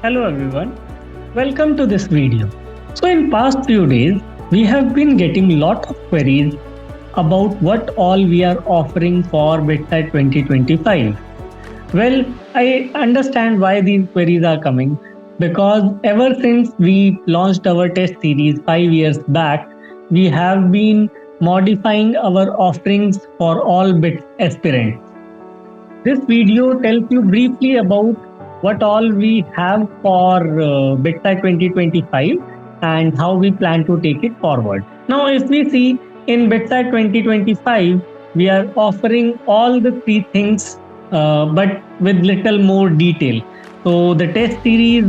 Hello everyone, welcome to this video. So in past few days, we have been getting lot of queries about what all we are offering for BITSAT 2025. Well, I understand why these queries are coming because ever since we launched our test series 5 years back, we have been modifying our offerings for all BITS aspirants. This video tells you briefly about what all we have for BITSAT 2025 and how we plan to take it forward. Now, if we see in BITSAT 2025, we are offering all the three things, but with little more detail. So the test series,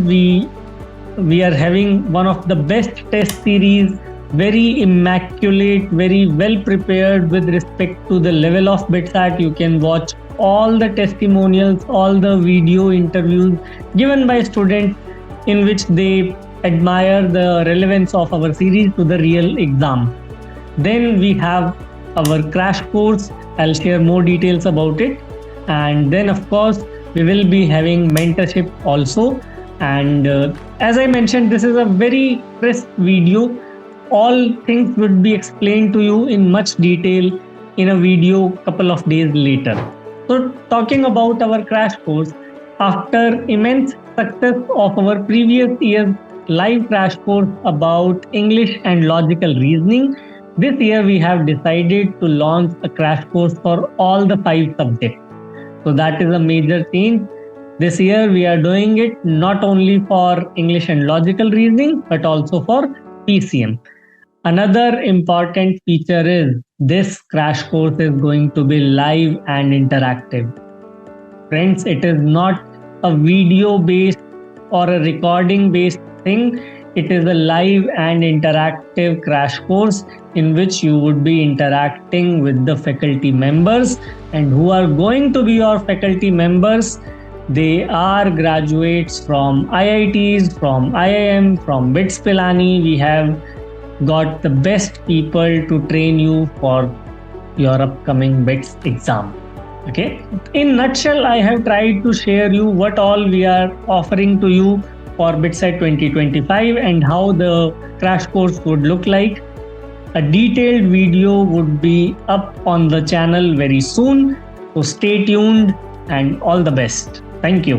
we are having one of the best test series, very immaculate, very well prepared with respect to the level of BITSAT. You can watch all the testimonials, all the video interviews given by students in which they admire the relevance of our series to the real exam. Then we have our crash course. I'll share more details about it. And then of course, we will be having mentorship also. And as I mentioned, this is a very crisp video. All things would be explained to you in much detail in a video couple of days later. So talking about our crash course, after immense success of our previous year's live crash course about English and logical reasoning, this year we have decided to launch a crash course for all the 5 subjects. So that is a major change. This year we are doing it not only for English and logical reasoning, but also for PCM. Another important feature is this crash course is going to be live and interactive. Friends, it is not a video based or a recording based thing. It is a live and interactive crash course in which you would be interacting with the faculty members, and who are going to be your faculty members. They are graduates from IITs, from IIM, from BITS-Pilani. We have got the best people to train you for your upcoming BITS exam. Okay. In nutshell, I have tried to share you what all we are offering to you for BITSAT 2025 and how the crash course would look like. A detailed video would be up on the channel very soon. So stay tuned and all the best. Thank you.